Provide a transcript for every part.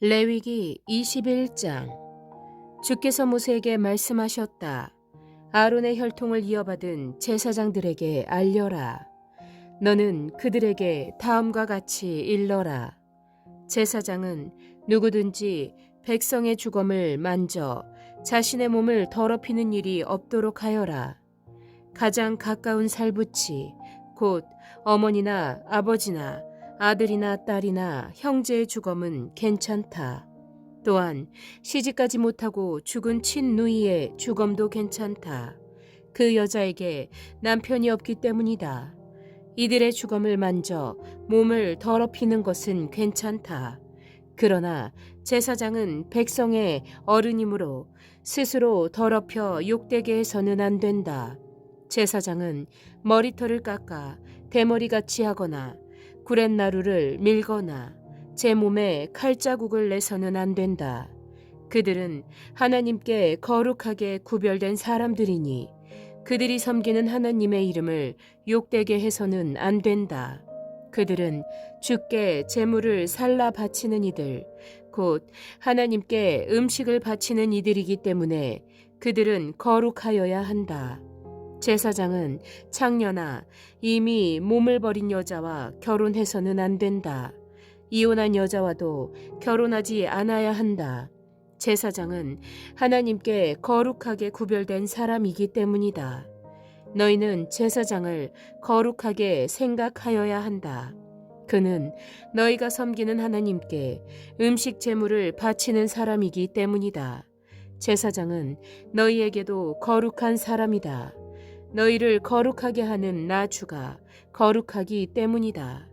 레위기 21장. 주께서 모세에게 말씀하셨다. 아론의 혈통을 이어받은 제사장들에게 알려라. 너는 그들에게 다음과 같이 일러라. 제사장은 누구든지 백성의 주검을 만져 자신의 몸을 더럽히는 일이 없도록 하여라. 가장 가까운 살붙이 곧 어머니나 아버지나 아들이나 딸이나 형제의 주검은 괜찮다. 또한 시집가지 못하고 죽은 친누이의 주검도 괜찮다. 그 여자에게 남편이 없기 때문이다. 이들의 주검을 만져 몸을 더럽히는 것은 괜찮다. 그러나 제사장은 백성의 어른이므로 스스로 더럽혀 욕되게 해서는 안 된다. 제사장은 머리털을 깎아 대머리같이 하거나 구렛나루를 밀거나 제 몸에 칼자국을 내서는 안 된다. 그들은 하나님께 거룩하게 구별된 사람들이니 그들이 섬기는 하나님의 이름을 욕되게 해서는 안 된다. 그들은 주께 제물을 살라 바치는 이들, 곧 하나님께 음식을 바치는 이들이기 때문에 그들은 거룩하여야 한다. 제사장은 창녀나 이미 몸을 버린 여자와 결혼해서는 안 된다. 이혼한 여자와도 결혼하지 않아야 한다. 제사장은 하나님께 거룩하게 구별된 사람이기 때문이다. 너희는 제사장을 거룩하게 생각하여야 한다. 그는 너희가 섬기는 하나님께 음식 제물을 바치는 사람이기 때문이다. 제사장은 너희에게도 거룩한 사람이다. 너희를 거룩하게 하는 나 주가 거룩하기 때문이다.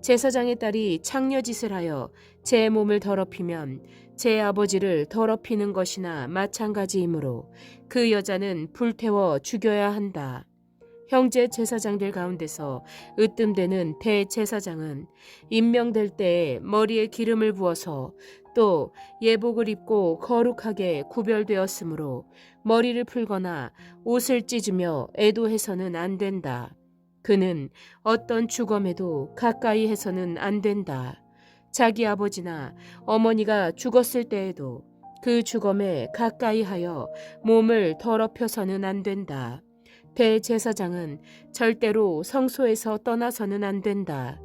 제사장의 딸이 창녀짓을 하여 제 몸을 더럽히면 제 아버지를 더럽히는 것이나 마찬가지이므로 그 여자는 불태워 죽여야 한다. 형제 제사장들 가운데서 으뜸되는 대제사장은 임명될 때에 머리에 기름을 부어서 또 예복을 입고 거룩하게 구별되었으므로 머리를 풀거나 옷을 찢으며 애도해서는 안 된다. 그는 어떤 주검에도 가까이 해서는 안 된다. 자기 아버지나 어머니가 죽었을 때에도 그 주검에 가까이 하여 몸을 더럽혀서는 안 된다. 대제사장은 절대로 성소에서 떠나서는 안 된다.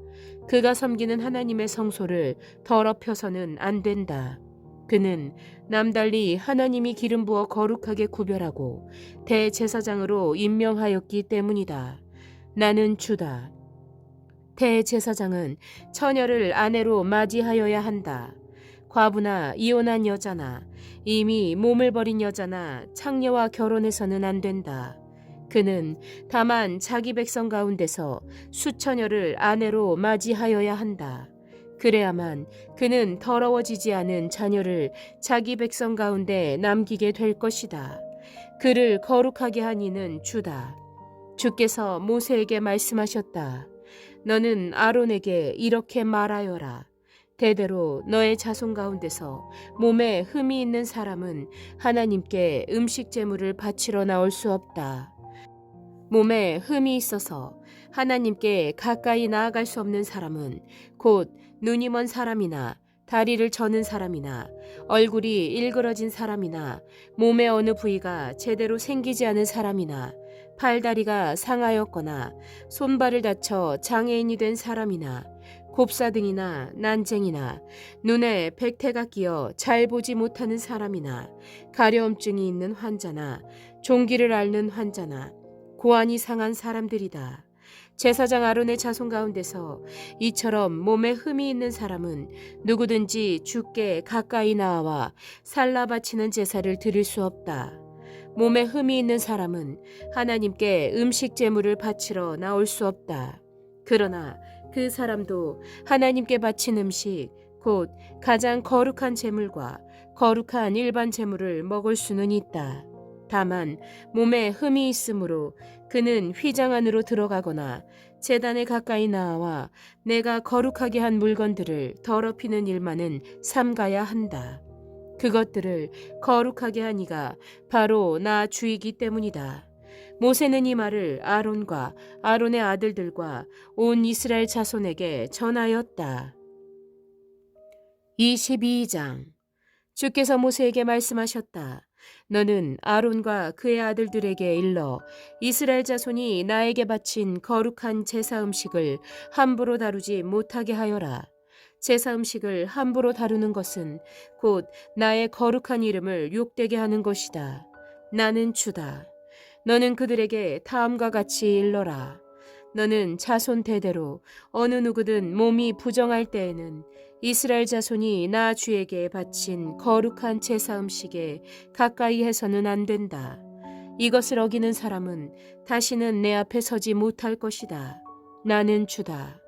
그가 섬기는 하나님의 성소를 더럽혀서는 안 된다. 그는 남달리 하나님이 기름 부어 거룩하게 구별하고 대제사장으로 임명하였기 때문이다. 나는 주다. 대제사장은 처녀를 아내로 맞이하여야 한다. 과부나 이혼한 여자나 이미 몸을 버린 여자나 창녀와 결혼해서는 안 된다. 그는 다만 자기 백성 가운데서 수처녀를 아내로 맞이하여야 한다. 그래야만 그는 더러워지지 않은 자녀를 자기 백성 가운데 남기게 될 것이다. 그를 거룩하게 한 이는 주다. 주께서 모세에게 말씀하셨다. 너는 아론에게 이렇게 말하여라. 대대로 너의 자손 가운데서 몸에 흠이 있는 사람은 하나님께 음식 제물을 바치러 나올 수 없다. 몸에 흠이 있어서 하나님께 가까이 나아갈 수 없는 사람은 곧 눈이 먼 사람이나 다리를 저는 사람이나 얼굴이 일그러진 사람이나 몸의 어느 부위가 제대로 생기지 않은 사람이나 팔다리가 상하였거나 손발을 다쳐 장애인이 된 사람이나 곱사등이나 난쟁이나 눈에 백태가 끼어 잘 보지 못하는 사람이나 가려움증이 있는 환자나 종기를 앓는 환자나 고안이 상한 사람들이다. 제사장 아론의 자손 가운데서 이처럼 몸에 흠이 있는 사람은 누구든지 주께 가까이 나와 살라 바치는 제사를 드릴 수 없다. 몸에 흠이 있는 사람은 하나님께 음식 제물을 바치러 나올 수 없다. 그러나 그 사람도 하나님께 바친 음식 곧 가장 거룩한 제물과 거룩한 일반 제물을 먹을 수는 있다. 다만 몸에 흠이 있으므로 그는 휘장 안으로 들어가거나 제단에 가까이 나와 내가 거룩하게 한 물건들을 더럽히는 일만은 삼가야 한다. 그것들을 거룩하게 한 이가 바로 나 주이기 때문이다. 모세는 이 말을 아론과 아론의 아들들과 온 이스라엘 자손에게 전하였다. 22장. 주께서 모세에게 말씀하셨다. 너는 아론과 그의 아들들에게 일러 이스라엘 자손이 나에게 바친 거룩한 제사 음식을 함부로 다루지 못하게 하여라. 제사 음식을 함부로 다루는 것은 곧 나의 거룩한 이름을 욕되게 하는 것이다. 나는 주다. 너는 그들에게 다음과 같이 일러라. 너는 자손 대대로 어느 누구든 몸이 부정할 때에는 이스라엘 자손이 나 주에게 바친 거룩한 제사 음식에 가까이 해서는 안 된다. 이것을 어기는 사람은 다시는 내 앞에 서지 못할 것이다. 나는 주다.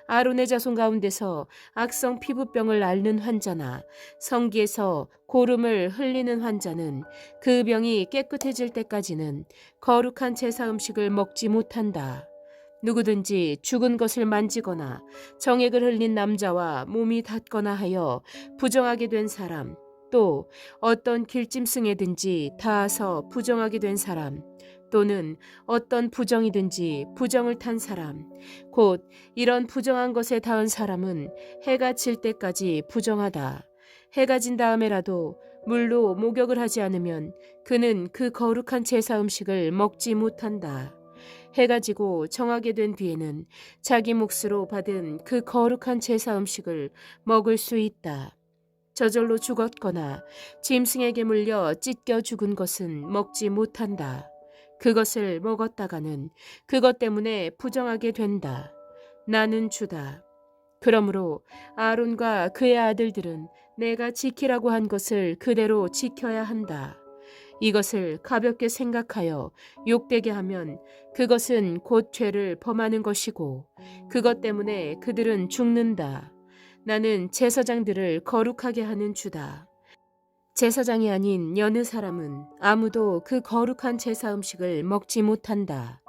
아론의 자손 가운데서 악성 피부병을 앓는 환자나 성기에서 고름을 흘리는 환자는 그 병이 깨끗해질 때까지는 거룩한 제사 음식을 먹지 못한다. 누구든지 죽은 것을 만지거나 정액을 흘린 남자와 몸이 닿거나 하여 부정하게 된 사람, 또 어떤 길짐승에든지 닿아서 부정하게 된 사람, 또는 어떤 부정이든지 부정을 탄 사람, 곧 이런 부정한 것에 닿은 사람은 해가 질 때까지 부정하다. 해가 진 다음에라도 물로 목욕을 하지 않으면 그는 그 거룩한 제사 음식을 먹지 못한다. 해가 지고 정하게 된 뒤에는 자기 몫으로 받은 그 거룩한 제사 음식을 먹을 수 있다. 저절로 죽었거나 짐승에게 물려 찢겨 죽은 것은 먹지 못한다. 그것을 먹었다가는 그것 때문에 부정하게 된다. 나는 주다. 그러므로 아론과 그의 아들들은 내가 지키라고 한 것을 그대로 지켜야 한다. 이것을 가볍게 생각하여 욕되게 하면 그것은 곧 죄를 범하는 것이고 그것 때문에 그들은 죽는다. 나는 제사장들을 거룩하게 하는 주다. 제사장이 아닌 여느 사람은 아무도 그 거룩한 제사 음식을 먹지 못한다.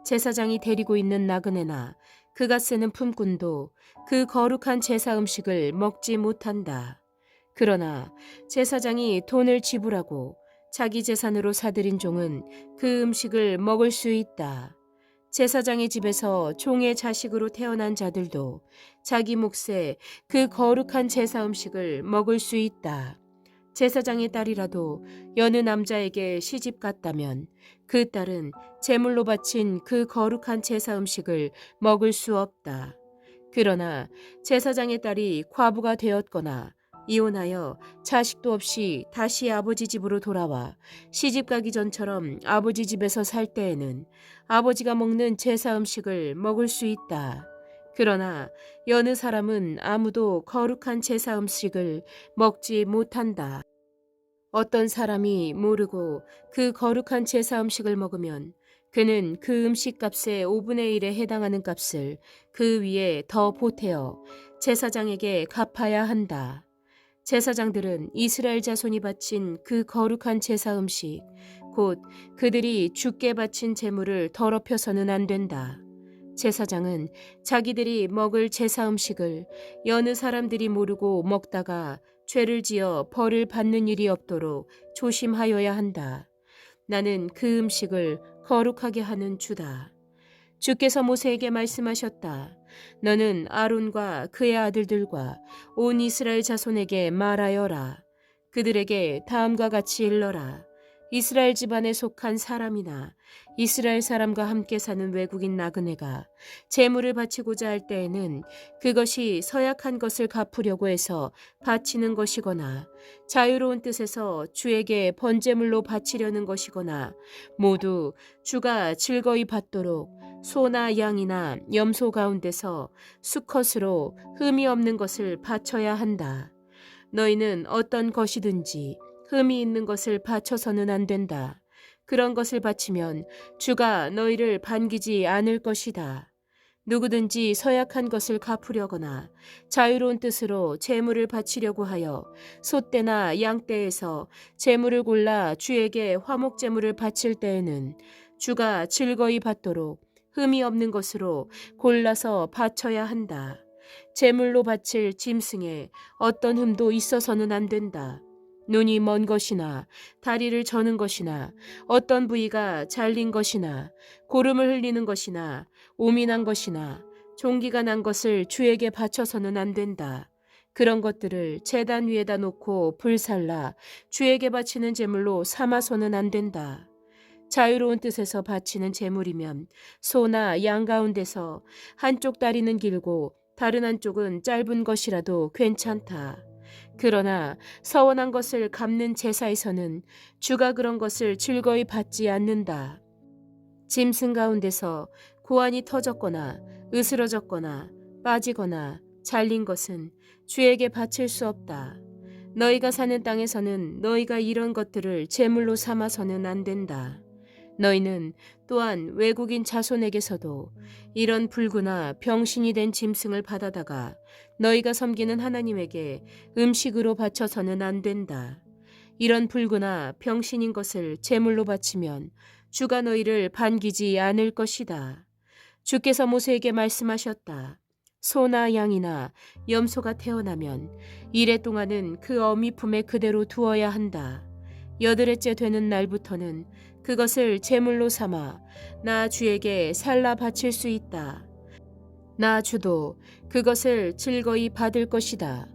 제사장이 데리고 있는 나그네나 그가 쓰는 품꾼도 그 거룩한 제사 음식을 먹지 못한다. 그러나 제사장이 돈을 지불하고 자기 재산으로 사들인 종은 그 음식을 먹을 수 있다. 제사장의 집에서 종의 자식으로 태어난 자들도 자기 몫에 그 거룩한 제사 음식을 먹을 수 있다. 제사장의 딸이라도 여느 남자에게 시집 갔다면 그 딸은 제물로 바친 그 거룩한 제사 음식을 먹을 수 없다. 그러나 제사장의 딸이 과부가 되었거나 이혼하여 자식도 없이 다시 아버지 집으로 돌아와 시집 가기 전처럼 아버지 집에서 살 때에는 아버지가 먹는 제사 음식을 먹을 수 있다. 그러나 여느 사람은 아무도 거룩한 제사 음식을 먹지 못한다. 어떤 사람이 모르고 그 거룩한 제사 음식을 먹으면 그는 그 음식 값의 5분의 1에 해당하는 값을 그 위에 더 보태어 제사장에게 갚아야 한다. 제사장들은 이스라엘 자손이 바친 그 거룩한 제사 음식, 곧 그들이 주께 바친 제물을 더럽혀서는 안 된다. 제사장은 자기들이 먹을 제사 음식을 여느 사람들이 모르고 먹다가 죄를 지어 벌을 받는 일이 없도록 조심하여야 한다. 나는 그 음식을 거룩하게 하는 주다. 주께서 모세에게 말씀하셨다. 너는 아론과 그의 아들들과 온 이스라엘 자손에게 말하여라. 그들에게 다음과 같이 일러라. 이스라엘 집안에 속한 사람이나 이스라엘 사람과 함께 사는 외국인 나그네가 제물을 바치고자 할 때에는 그것이 서약한 것을 갚으려고 해서 바치는 것이거나 자유로운 뜻에서 주에게 번제물로 바치려는 것이거나 모두 주가 즐거이 받도록 소나 양이나 염소 가운데서 수컷으로 흠이 없는 것을 바쳐야 한다. 너희는 어떤 것이든지 흠이 있는 것을 바쳐서는 안 된다. 그런 것을 바치면 주가 너희를 반기지 않을 것이다. 누구든지 서약한 것을 갚으려거나 자유로운 뜻으로 제물을 바치려고 하여 소떼나 양떼에서 제물을 골라 주에게 화목 제물을 바칠 때에는 주가 즐거이 받도록 흠이 없는 것으로 골라서 바쳐야 한다. 제물로 바칠 짐승에 어떤 흠도 있어서는 안 된다. 눈이 먼 것이나 다리를 저는 것이나 어떤 부위가 잘린 것이나 고름을 흘리는 것이나 오미 난 것이나 종기가 난 것을 주에게 바쳐서는 안 된다. 그런 것들을 제단 위에다 놓고 불살라 주에게 바치는 제물로 삼아서는 안 된다. 자유로운 뜻에서 바치는 제물이면 소나 양 가운데서 한쪽 다리는 길고 다른 한쪽은 짧은 것이라도 괜찮다. 그러나 서원한 것을 갚는 제사에서는 주가 그런 것을 즐거이 받지 않는다. 짐승 가운데서 고환이 터졌거나 으스러졌거나 빠지거나 잘린 것은 주에게 바칠 수 없다. 너희가 사는 땅에서는 너희가 이런 것들을 제물로 삼아서는 안 된다. 너희는 또한 외국인 자손에게서도 이런 불구나 병신이 된 짐승을 받아다가 너희가 섬기는 하나님에게 음식으로 바쳐서는 안 된다. 이런 불구나 병신인 것을 제물로 바치면 주가 너희를 반기지 않을 것이다. 주께서 모세에게 말씀하셨다. 소나 양이나 염소가 태어나면 이래 동안은 그 어미 품에 그대로 두어야 한다. 여드레째 되는 날부터는 그것을 제물로 삼아 나 주에게 살라 바칠 수 있다. 나 주도 그것을 즐거이 받을 것이다.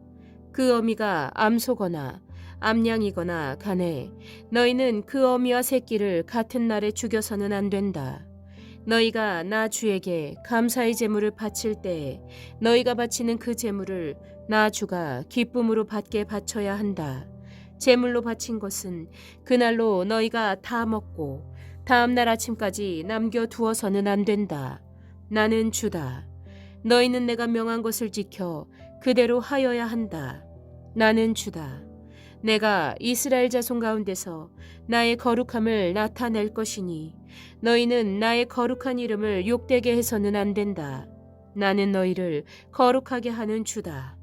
그 어미가 암소거나 암양이거나 간에 너희는 그 어미와 새끼를 같은 날에 죽여서는 안 된다. 너희가 나 주에게 감사의 제물을 바칠 때에 너희가 바치는 그 제물을 나 주가 기쁨으로 받게 바쳐야 한다. 제물로 바친 것은 그날로 너희가 다 먹고 다음 날 아침까지 남겨두어서는 안 된다. 나는 주다. 너희는 내가 명한 것을 지켜 그대로 하여야 한다. 나는 주다. 내가 이스라엘 자손 가운데서 나의 거룩함을 나타낼 것이니 너희는 나의 거룩한 이름을 욕되게 해서는 안 된다. 나는 너희를 거룩하게 하는 주다.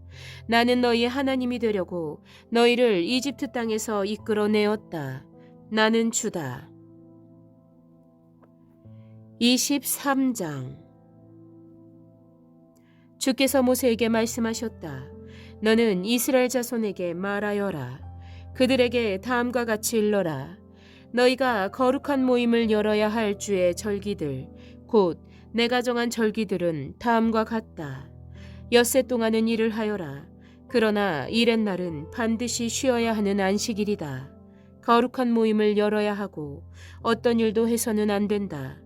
나는 너희의 하나님이 되려고 너희를 이집트 땅에서 이끌어내었다. 나는 주다. 23장. 주께서 모세에게 말씀하셨다. 너는 이스라엘 자손에게 말하여라. 그들에게 다음과 같이 일러라. 너희가 거룩한 모임을 열어야 할 주의 절기들, 곧 내가 정한 절기들은 다음과 같다. 엿새 동안은 일을 하여라. 그러나 일의 날은 반드시 쉬어야 하는 안식일이다. 거룩한 모임을 열어야 하고 어떤 일도 해서는 안 된다.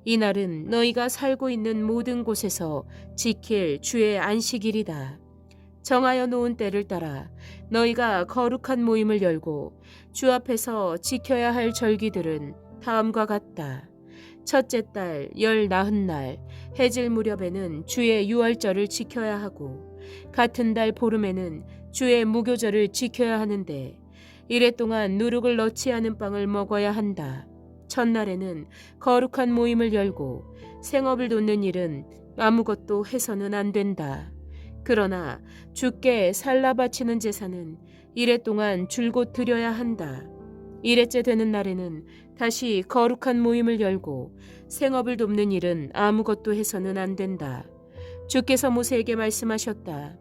이 날은 너희가 살고 있는 모든 곳에서 지킬 주의 안식일이다. 정하여 놓은 때를 따라 너희가 거룩한 모임을 열고 주 앞에서 지켜야 할 절기들은 다음과 같다. 첫째 달 19날 해질 무렵에는 주의 유월절을 지켜야 하고 같은 달 보름에는 주의 무교절을 지켜야 하는데 이래 동안 누룩을 넣지 않은 빵을 먹어야 한다. 첫날에는 거룩한 모임을 열고 생업을 돕는 일은 아무것도 해서는 안 된다. 그러나 주께 살라 바치는 제사는 이래 동안 줄곧 드려야 한다. 이래째 되는 날에는 다시 거룩한 모임을 열고 생업을 돕는 일은 아무것도 해서는 안 된다. 주께서 모세에게 말씀하셨다.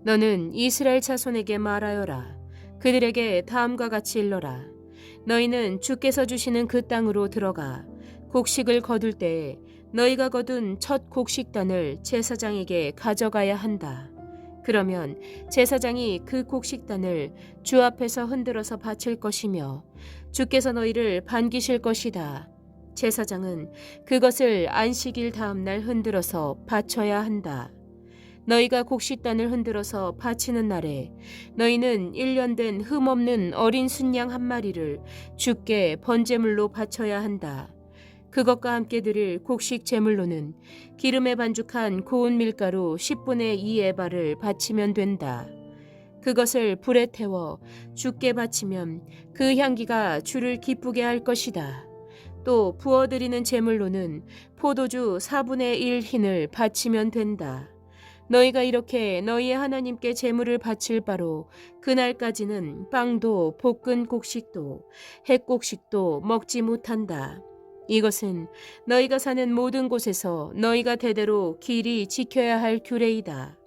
너는 이스라엘 자손에게 말하여라. 그들에게 다음과 같이 일러라. 너희는 주께서 주시는 그 땅으로 들어가 곡식을 거둘 때에 너희가 거둔 첫 곡식단을 제사장에게 가져가야 한다. 그러면 제사장이 그 곡식단을 주 앞에서 흔들어서 바칠 것이며 주께서 너희를 반기실 것이다. 제사장은 그것을 안식일 다음 날 흔들어서 바쳐야 한다. 너희가 곡식단을 흔들어서 바치는 날에 너희는 1년 된 흠없는 어린 순양 한 마리를 주께 번제물로 바쳐야 한다. 그것과 함께 드릴 곡식 제물로는 기름에 반죽한 고운 밀가루 10분의 2 에바를 바치면 된다. 그것을 불에 태워 주께 바치면 그 향기가 주를 기쁘게 할 것이다. 또 부어드리는 제물로는 포도주 4분의 1 흰을 바치면 된다. 너희가 이렇게 너희의 하나님께 제물을 바칠 바로 그날까지는 빵도 볶은 곡식도 햇곡식도 먹지 못한다. 이것은 너희가 사는 모든 곳에서 너희가 대대로 길이 지켜야 할 규례이다.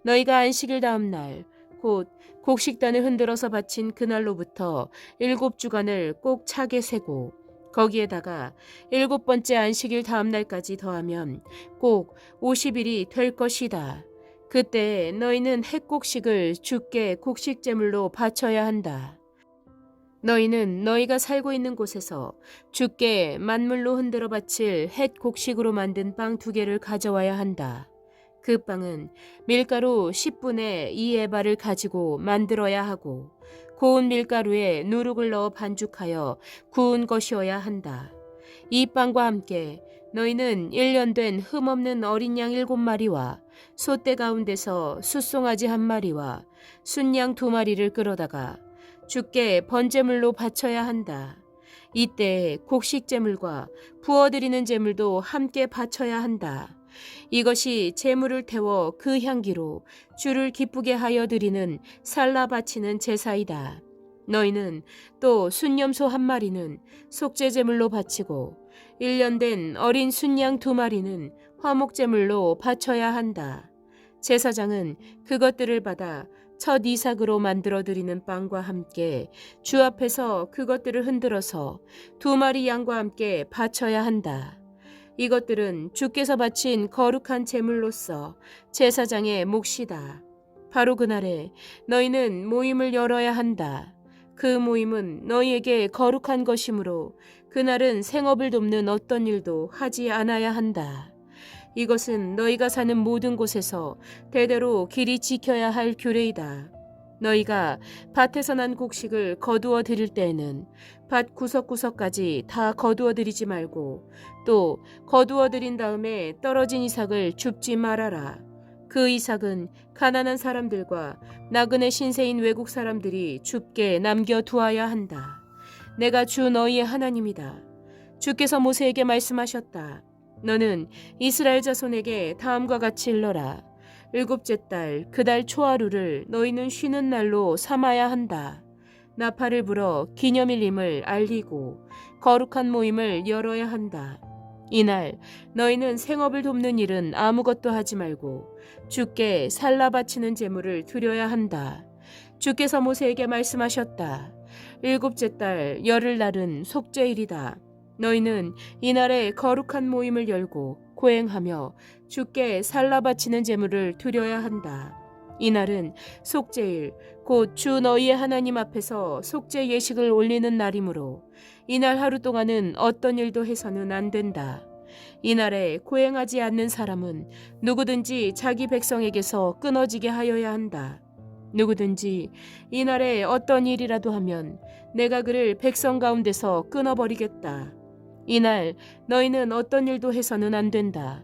너희가 안식일 다음 날 곧 곡식단을 흔들어서 바친 그날로부터 7주간을 꼭 차게 세고 거기에다가 7번째 안식일 다음 날까지 더하면 꼭 50일이 될 것이다. 그때 너희는 햇곡식을 주께 곡식제물로 바쳐야 한다. 너희는 너희가 살고 있는 곳에서 주께 만물로 흔들어 바칠 햇곡식으로 만든 빵 2개를 가져와야 한다. 그 빵은 밀가루 10분의 2에바를 가지고 만들어야 하고 고운 밀가루에 누룩을 넣어 반죽하여 구운 것이어야 한다. 이 빵과 함께 너희는 1년 된 흠없는 어린 양 7마리와 소떼 가운데서 숫송아지 1마리와 순양 2마리를 끌어다가 주께 번제물로 바쳐야 한다. 이때 곡식제물과 부어드리는 제물도 함께 바쳐야 한다. 이것이 제물을 태워 그 향기로 주를 기쁘게 하여 드리는 살라 바치는 제사이다. 너희는 또 순염소 1마리는 속죄제물로 바치고 1년 된 어린 순양 2마리는 화목제물로 바쳐야 한다. 제사장은 그것들을 받아 첫 이삭으로 만들어 드리는 빵과 함께 주 앞에서 그것들을 흔들어서 2마리 양과 함께 바쳐야 한다. 이것들은 주께서 바친 거룩한 제물로서 제사장의 몫이다. 바로 그날에 너희는 모임을 열어야 한다. 그 모임은 너희에게 거룩한 것이므로 그날은 생업을 돕는 어떤 일도 하지 않아야 한다. 이것은 너희가 사는 모든 곳에서 대대로 길이 지켜야 할 규례이다. 너희가 밭에서 난 곡식을 거두어 드릴 때에는 밭 구석구석까지 다 거두어 드리지 말고 또 거두어 드린 다음에 떨어진 이삭을 줍지 말아라. 그 이삭은 가난한 사람들과 나그네 신세인 외국 사람들이 줍게 남겨두어야 한다. 내가 주 너희의 하나님이다. 주께서 모세에게 말씀하셨다. 너는 이스라엘 자손에게 다음과 같이 일러라. 7째 달 그 달 초하루를 너희는 쉬는 날로 삼아야 한다. 나팔을 불어 기념일임을 알리고 거룩한 모임을 열어야 한다. 이날 너희는 생업을 돕는 일은 아무것도 하지 말고 주께 살라 바치는 제물을 드려야 한다. 주께서 모세에게 말씀하셨다. 7째 달 열흘날은 속죄일이다. 너희는 이날에 거룩한 모임을 열고 고행하며 주께 살라 바치는 제물을 드려야 한다. 이날은 속죄일 곧 주 너희의 하나님 앞에서 속죄 예식을 올리는 날이므로 이날 하루 동안은 어떤 일도 해서는 안 된다. 이날에 고행하지 않는 사람은 누구든지 자기 백성에게서 끊어지게 하여야 한다. 누구든지 이날에 어떤 일이라도 하면 내가 그를 백성 가운데서 끊어버리겠다. 이날 너희는 어떤 일도 해서는 안 된다.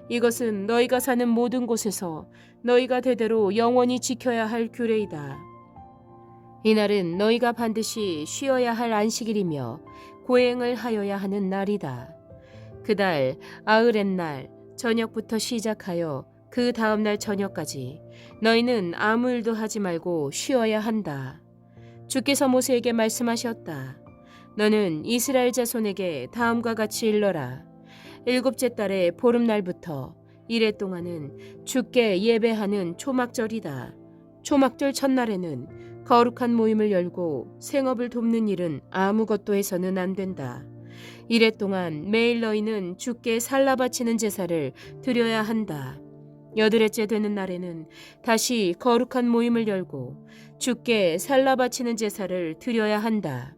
이것은 너희가 사는 모든 곳에서 너희가 대대로 영원히 지켜야 할 규례이다. 이날은 너희가 반드시 쉬어야 할 안식일이며 고행을 하여야 하는 날이다. 그달 아흐렛날 저녁부터 시작하여 그 다음날 저녁까지 너희는 아무 일도 하지 말고 쉬어야 한다. 주께서 모세에게 말씀하셨다. 너는 이스라엘 자손에게 다음과 같이 일러라. 7째 달의 보름날부터 이래 동안은 주께 예배하는 초막절이다. 초막절 첫날에는 거룩한 모임을 열고 생업을 돕는 일은 아무것도 해서는 안 된다. 이래 동안 매일 너희는 주께 살라 바치는 제사를 드려야 한다. 8일째 되는 날에는 다시 거룩한 모임을 열고 주께 살라 바치는 제사를 드려야 한다.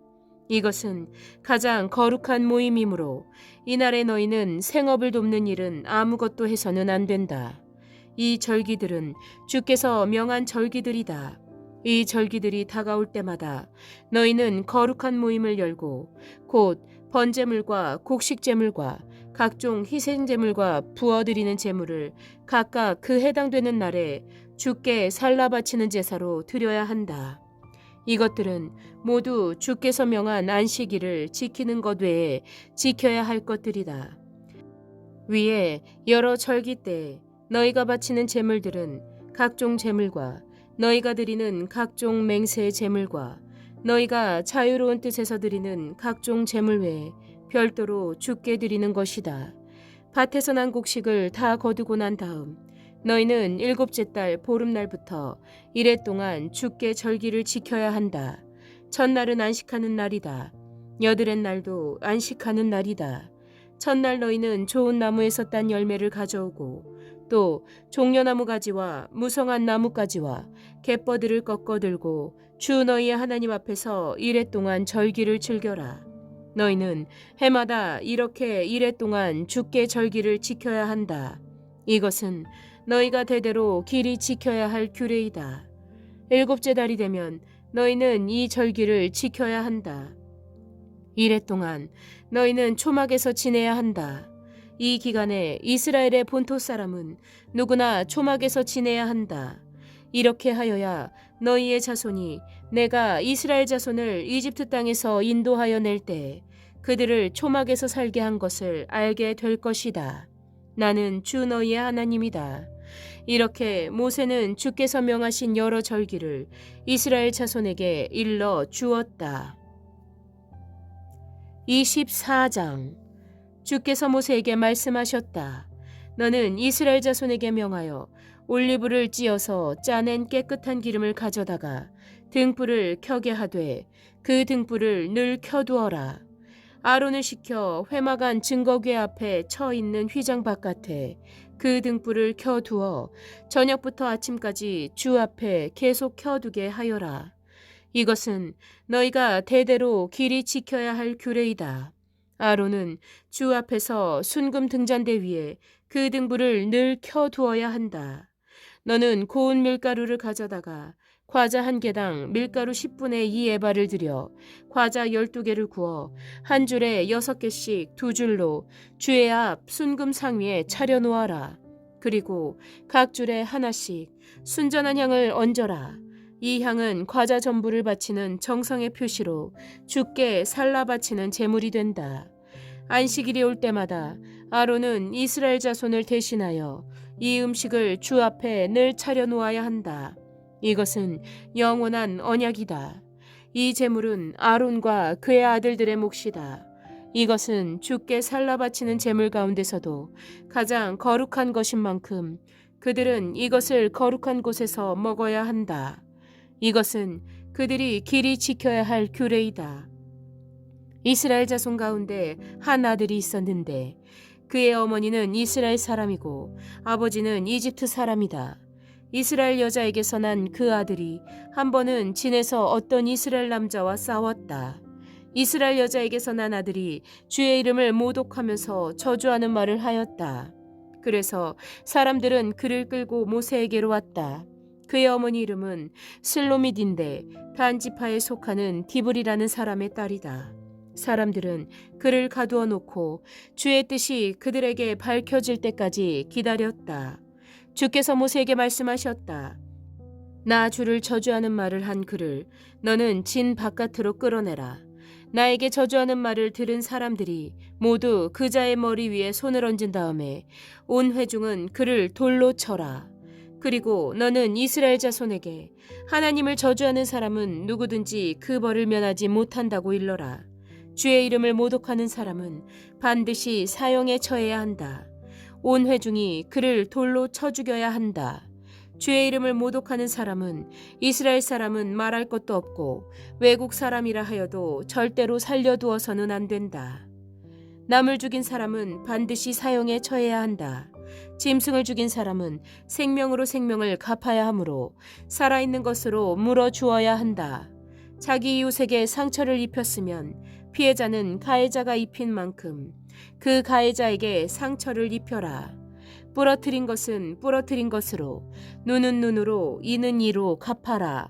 이것은 가장 거룩한 모임이므로 이날에 너희는 생업을 돕는 일은 아무것도 해서는 안 된다. 이 절기들은 주께서 명한 절기들이다. 이 절기들이 다가올 때마다 너희는 거룩한 모임을 열고 곧 번제물과 곡식제물과 각종 희생제물과 부어드리는 제물을 각각 그 해당되는 날에 주께 살라 바치는 제사로 드려야 한다. 이것들은 모두 주께서 명한 안식일을 지키는 것 외에 지켜야 할 것들이다. 위에 여러 절기 때 너희가 바치는 제물들은 각종 제물과 너희가 드리는 각종 맹세의 제물과 너희가 자유로운 뜻에서 드리는 각종 제물 외에 별도로 주께 드리는 것이다. 밭에서 난 곡식을 다 거두고 난 다음 너희는 7째 달 보름날부터 이래 동안 주께 절기를 지켜야 한다. 첫날은 안식하는 날이다. 8의 날도 안식하는 날이다. 첫날 너희는 좋은 나무에서 딴 열매를 가져오고 또 종려나무 가지와 무성한 나뭇가지와 갯버들을 꺾어 들고 주 너희의 하나님 앞에서 이레 동안 절기를 즐겨라. 너희는 해마다 이렇게 이레 동안 주께 절기를 지켜야 한다. 이것은 너희가 대대로 길이 지켜야 할 규례이다. 7째 달이 되면 너희는 이 절기를 지켜야 한다. 이레 동안 너희는 초막에서 지내야 한다. 이 기간에 이스라엘의 본토 사람은 누구나 초막에서 지내야 한다. 이렇게 하여야 너희의 자손이 내가 이스라엘 자손을 이집트 땅에서 인도하여 낼 때 그들을 초막에서 살게 한 것을 알게 될 것이다. 나는 주 너희의 하나님이다. 이렇게 모세는 주께서 명하신 여러 절기를 이스라엘 자손에게 일러 주었다. 24장. 주께서 모세에게 말씀하셨다. 너는 이스라엘 자손에게 명하여 올리브를 찧어서 짜낸 깨끗한 기름을 가져다가 등불을 켜게 하되 그 등불을 늘 켜두어라. 아론을 시켜 회막안 증거궤 앞에 쳐 있는 휘장 바깥에 그 등불을 켜두어 저녁부터 아침까지 주 앞에 계속 켜두게 하여라. 이것은 너희가 대대로 길이 지켜야 할 규례이다. 아론은 주 앞에서 순금 등잔대 위에 그 등불을 늘 켜두어야 한다. 너는 고운 밀가루를 가져다가 과자 한 개당 밀가루 10분의 2 에바를 들여 과자 12개를 구워 한 줄에 6개씩 2줄로 주의 앞 순금 상 위에 차려 놓아라. 그리고 각 줄에 하나씩 순전한 향을 얹어라. 이 향은 과자 전부를 바치는 정성의 표시로 주께 살라 바치는 제물이 된다. 안식일이 올 때마다 아론은 이스라엘 자손을 대신하여 이 음식을 주 앞에 늘 차려 놓아야 한다. 이것은 영원한 언약이다. 이 제물은 아론과 그의 아들들의 몫이다. 이것은 주께 살라 바치는 제물 가운데서도 가장 거룩한 것인 만큼 그들은 이것을 거룩한 곳에서 먹어야 한다. 이것은 그들이 길이 지켜야 할 규례이다. 이스라엘 자손 가운데 한 아들이 있었는데 그의 어머니는 이스라엘 사람이고 아버지는 이집트 사람이다. 이스라엘 여자에게서 난 그 아들이 한 번은 진에서 어떤 이스라엘 남자와 싸웠다. 이스라엘 여자에게서 난 아들이 주의 이름을 모독하면서 저주하는 말을 하였다. 그래서 사람들은 그를 끌고 모세에게로 왔다. 그의 어머니 이름은 슬로밋인데 단지파에 속하는 디브리라는 사람의 딸이다. 사람들은 그를 가두어 놓고 주의 뜻이 그들에게 밝혀질 때까지 기다렸다. 주께서 모세에게 말씀하셨다. 나 주를 저주하는 말을 한 그를 너는 진 바깥으로 끌어내라. 나에게 저주하는 말을 들은 사람들이 모두 그 자의 머리 위에 손을 얹은 다음에 온 회중은 그를 돌로 쳐라. 그리고 너는 이스라엘 자손에게 하나님을 저주하는 사람은 누구든지 그 벌을 면하지 못한다고 일러라. 주의 이름을 모독하는 사람은 반드시 사형에 처해야 한다. 온 회중이 그를 돌로 쳐 죽여야 한다. 주의 이름을 모독하는 사람은 이스라엘 사람은 말할 것도 없고 외국 사람이라 하여도 절대로 살려두어서는 안 된다. 남을 죽인 사람은 반드시 사형에 처해야 한다. 짐승을 죽인 사람은 생명으로 생명을 갚아야 하므로 살아있는 것으로 물어주어야 한다. 자기 이웃에게 상처를 입혔으면 피해자는 가해자가 입힌 만큼 그 가해자에게 상처를 입혀라. 부러뜨린 것은 부러뜨린 것으로, 눈은 눈으로, 이는 이로 갚아라.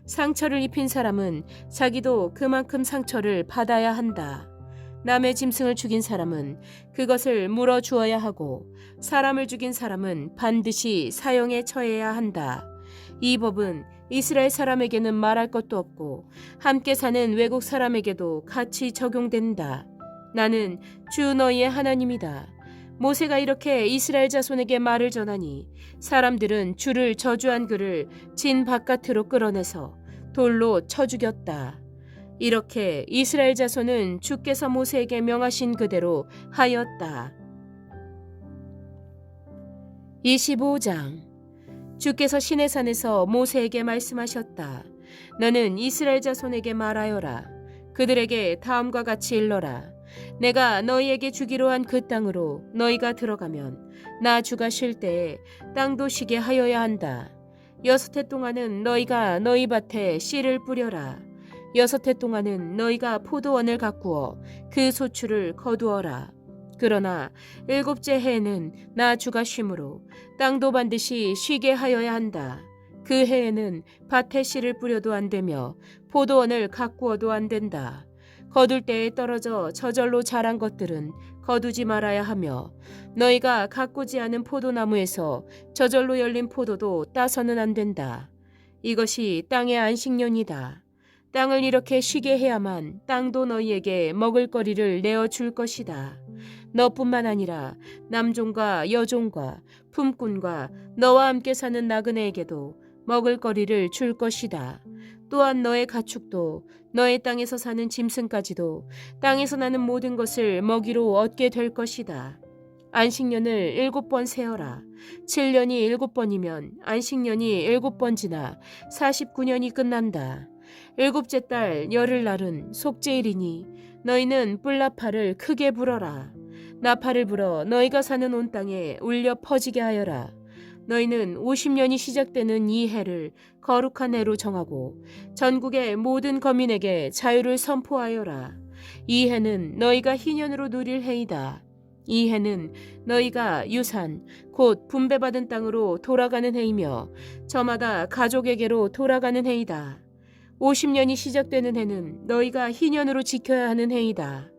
상처를 입힌 사람은 자기도 그만큼 상처를 받아야 한다. 남의 짐승을 죽인 사람은 그것을 물어주어야 하고 사람을 죽인 사람은 반드시 사형에 처해야 한다. 이 법은 이스라엘 사람에게는 말할 것도 없고 함께 사는 외국 사람에게도 같이 적용된다. 나는 주 너희의 하나님이다. 모세가 이렇게 이스라엘 자손에게 말을 전하니 사람들은 주를 저주한 그를 진 바깥으로 끌어내서 돌로 쳐 죽였다. 이렇게 이스라엘 자손은 주께서 모세에게 명하신 그대로 하였다. 25장. 주께서 시내산에서 모세에게 말씀하셨다. 너는 이스라엘 자손에게 말하여라. 그들에게 다음과 같이 일러라. 내가 너희에게 주기로 한 그 땅으로 너희가 들어가면 나 주가 쉴 때에 땅도 쉬게 하여야 한다. 6해 동안은 너희가 너희 밭에 씨를 뿌려라. 6해 동안은 너희가 포도원을 가꾸어 그 소출을 거두어라. 그러나 7째 해에는 나 주가 쉼으로 땅도 반드시 쉬게 하여야 한다. 그 해에는 밭에 씨를 뿌려도 안 되며 포도원을 가꾸어도 안 된다. 거둘 때에 떨어져 저절로 자란 것들은 거두지 말아야 하며 너희가 가꾸지 않은 포도나무에서 저절로 열린 포도도 따서는 안 된다. 이것이 땅의 안식년이다. 땅을 이렇게 쉬게 해야만 땅도 너희에게 먹을거리를 내어줄 것이다. 너뿐만 아니라 남종과 여종과 품꾼과 너와 함께 사는 나그네에게도 먹을거리를 줄 것이다. 또한 너의 가축도 너의 땅에서 사는 짐승까지도 땅에서 나는 모든 것을 먹이로 얻게 될 것이다. 안식년을 7번 세어라. 7년이 7번이면 안식년이 7번 지나 49년이 끝난다. 7째 달 열흘날은 속죄일이니 너희는 뿔나팔을 크게 불어라. 나팔을 불어 너희가 사는 온 땅에 울려 퍼지게 하여라. 너희는 50년이 시작되는 이 해를 거룩한 해로 정하고 전국의 모든 거민에게 자유를 선포하여라. 이 해는 너희가 희년으로 누릴 해이다. 이 해는 너희가 유산 곧 분배받은 땅으로 돌아가는 해이며 저마다 가족에게로 돌아가는 해이다. 50년이 시작되는 해는 너희가 희년으로 지켜야 하는 해이다.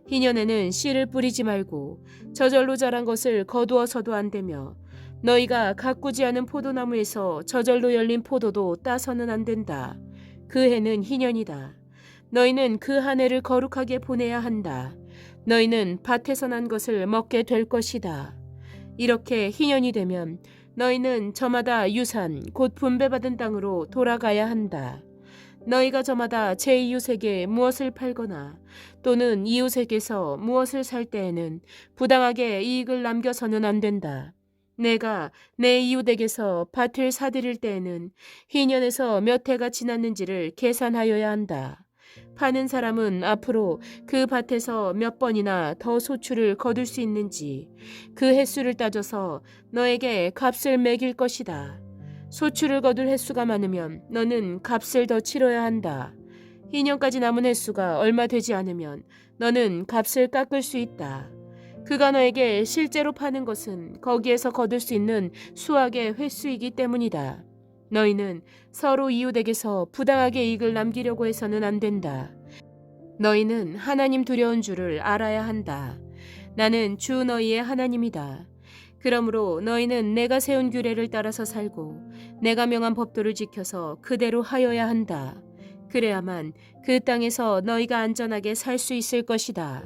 희년에는 씨를 뿌리지 말고 저절로 자란 것을 거두어서도 안 되며 너희가 가꾸지 않은 포도나무에서 저절로 열린 포도도 따서는 안 된다. 그 해는 희년이다. 너희는 그 한 해를 거룩하게 보내야 한다. 너희는 밭에서 난 것을 먹게 될 것이다. 이렇게 희년이 되면 너희는 저마다 유산 곧 분배받은 땅으로 돌아가야 한다. 너희가 저마다 제 이웃에게 무엇을 팔거나 또는 이웃에게서 무엇을 살 때에는 부당하게 이익을 남겨서는 안 된다. 내가 내 이웃에게서 밭을 사들일 때에는 희년에서 몇 해가 지났는지를 계산하여야 한다. 파는 사람은 앞으로 그 밭에서 몇 번이나 더 소출을 거둘 수 있는지 그 횟수를 따져서 너에게 값을 매길 것이다. 소출을 거둘 횟수가 많으면 너는 값을 더 치러야 한다. 희년까지 남은 횟수가 얼마 되지 않으면 너는 값을 깎을 수 있다. 그가 너에게 실제로 파는 것은 거기에서 거둘 수 있는 수확의 횟수이기 때문이다. 너희는 서로 이웃에게서 부당하게 이익을 남기려고 해서는 안 된다. 너희는 하나님 두려운 줄을 알아야 한다. 나는 주 너희의 하나님이다. 그러므로 너희는 내가 세운 규례를 따라서 살고 내가 명한 법도를 지켜서 그대로 하여야 한다. 그래야만 그 땅에서 너희가 안전하게 살 수 있을 것이다.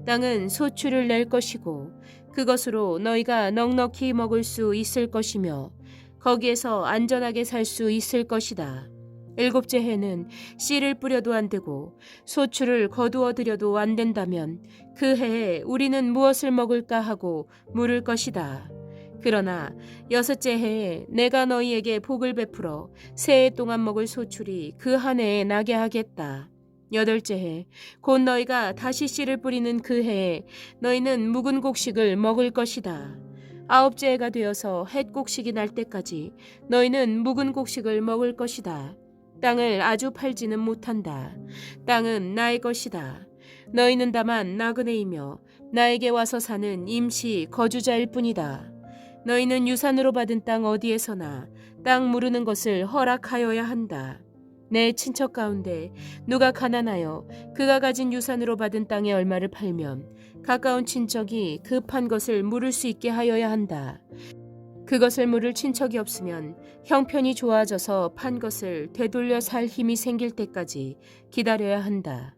땅은 소출을 낼 것이고 그것으로 너희가 넉넉히 먹을 수 있을 것이며 거기에서 안전하게 살 수 있을 것이다. 7째 해는 씨를 뿌려도 안 되고 소출을 거두어 들여도 안 된다면 그 해에 우리는 무엇을 먹을까 하고 물을 것이다. 그러나 6째 해에 내가 너희에게 복을 베풀어 새해 동안 먹을 소출이 그 한 해에 나게 하겠다. 8째 해, 곧 너희가 다시 씨를 뿌리는 그 해에 너희는 묵은 곡식을 먹을 것이다. 9째 해가 되어서 햇곡식이 날 때까지 너희는 묵은 곡식을 먹을 것이다. 땅을 아주 팔지는 못한다. 땅은 나의 것이다. 너희는 다만 나그네이며 나에게 와서 사는 임시 거주자일 뿐이다. 너희는 유산으로 받은 땅 어디에서나 땅 무르는 것을 허락하여야 한다. 내 친척 가운데 누가 가난하여 그가 가진 유산으로 받은 땅의 얼마를 팔면 가까운 친척이 그 판 것을 물을 수 있게 하여야 한다. 그것을 물을 친척이 없으면 형편이 좋아져서 판 것을 되돌려 살 힘이 생길 때까지 기다려야 한다.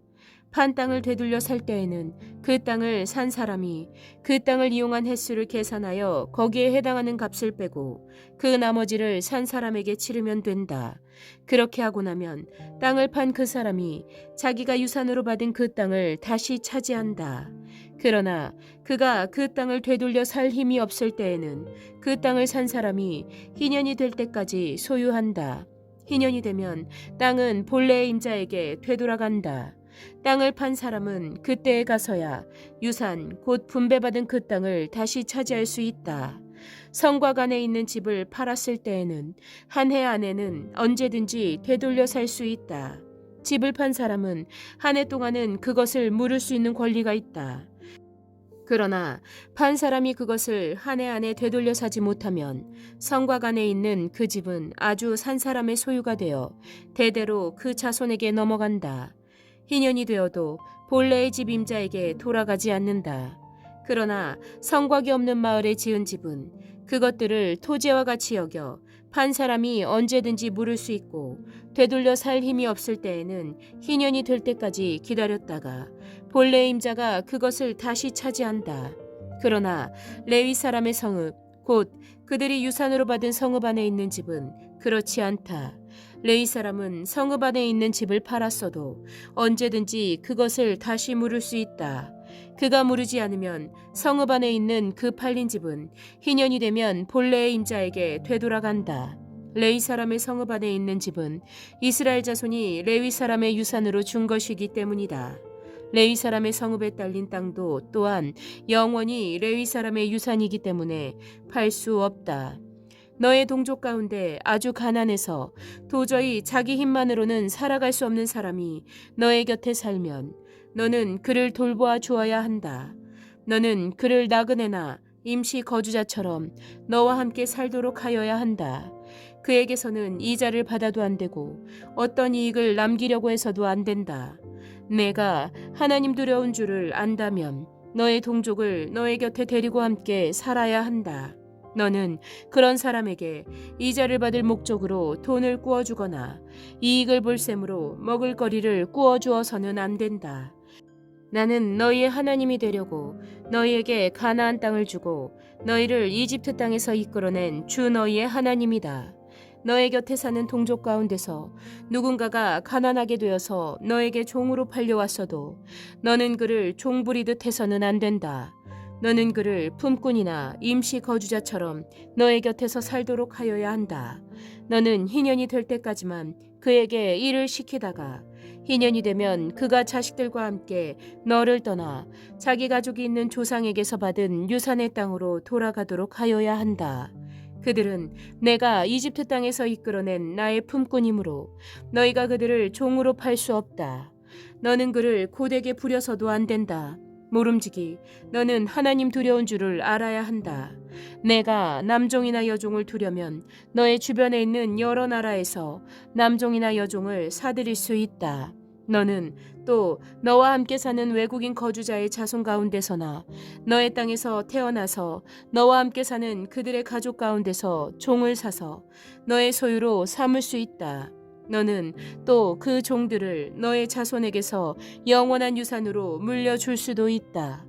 판 땅을 되돌려 살 때에는 그 땅을 산 사람이 그 땅을 이용한 횟수를 계산하여 거기에 해당하는 값을 빼고 그 나머지를 산 사람에게 치르면 된다. 그렇게 하고 나면 땅을 판 그 사람이 자기가 유산으로 받은 그 땅을 다시 차지한다. 그러나 그가 그 땅을 되돌려 살 힘이 없을 때에는 그 땅을 산 사람이 희년이 될 때까지 소유한다. 희년이 되면 땅은 본래의 임자에게 되돌아간다. 땅을 판 사람은 그때에 가서야 유산 곧 분배받은 그 땅을 다시 차지할 수 있다. 성곽 안에 있는 집을 팔았을 때에는 한 해 안에는 언제든지 되돌려 살 수 있다. 집을 판 사람은 한 해 동안은 그것을 물을 수 있는 권리가 있다. 그러나 판 사람이 그것을 한 해 안에 되돌려 사지 못하면 성곽 안에 있는 그 집은 아주 산 사람의 소유가 되어 대대로 그 자손에게 넘어간다. 희년이 되어도 본래의 집 임자에게 돌아가지 않는다. 그러나 성곽이 없는 마을에 지은 집은 그것들을 토지와 같이 여겨 판 사람이 언제든지 물을 수 있고 되돌려 살 힘이 없을 때에는 희년이 될 때까지 기다렸다가 본래 임자가 그것을 다시 차지한다. 그러나 레위 사람의 성읍, 곧 그들이 유산으로 받은 성읍 안에 있는 집은 그렇지 않다. 레위 사람은 성읍 안에 있는 집을 팔았어도 언제든지 그것을 다시 물을 수 있다. 그가 무르지 않으면 성읍 안에 있는 그 팔린 집은 희년이 되면 본래의 임자에게 되돌아간다. 레위 사람의 성읍 안에 있는 집은 이스라엘 자손이 레위 사람의 유산으로 준 것이기 때문이다. 레위 사람의 성읍에 딸린 땅도 또한 영원히 레위 사람의 유산이기 때문에 팔 수 없다. 너의 동족 가운데 아주 가난해서 도저히 자기 힘만으로는 살아갈 수 없는 사람이 너의 곁에 살면 너는 그를 돌보아 주어야 한다. 너는 그를 나그네나 임시 거주자처럼 너와 함께 살도록 하여야 한다. 그에게서는 이자를 받아도 안 되고 어떤 이익을 남기려고 해서도 안 된다. 내가 하나님 두려운 줄을 안다면 너의 동족을 너의 곁에 데리고 함께 살아야 한다. 너는 그런 사람에게 이자를 받을 목적으로 돈을 꾸어주거나 이익을 볼 셈으로 먹을 거리를 꾸어주어서는 안 된다. 나는 너희의 하나님이 되려고 너희에게 가나안 땅을 주고 너희를 이집트 땅에서 이끌어낸 주 너희의 하나님이다. 너의 곁에 사는 동족 가운데서 누군가가 가난하게 되어서 너에게 종으로 팔려왔어도 너는 그를 종 부리듯 해서는 안 된다. 너는 그를 품꾼이나 임시 거주자처럼 너의 곁에서 살도록 하여야 한다. 너는 희년이 될 때까지만 그에게 일을 시키다가 희년이 되면 그가 자식들과 함께 너를 떠나 자기 가족이 있는 조상에게서 받은 유산의 땅으로 돌아가도록 하여야 한다. 그들은 내가 이집트 땅에서 이끌어낸 나의 품꾼이므로 너희가 그들을 종으로 팔 수 없다. 너는 그를 고되게 부려서도 안 된다. 모름지기 너는 하나님 두려운 줄을 알아야 한다. 내가 남종이나 여종을 두려면 너의 주변에 있는 여러 나라에서 남종이나 여종을 사들일 수 있다. 너는 또 너와 함께 사는 외국인 거주자의 자손 가운데서나 너의 땅에서 태어나서 너와 함께 사는 그들의 가족 가운데서 종을 사서 너의 소유로 삼을 수 있다. 너는 또 그 종들을 너의 자손에게서 영원한 유산으로 물려줄 수도 있다.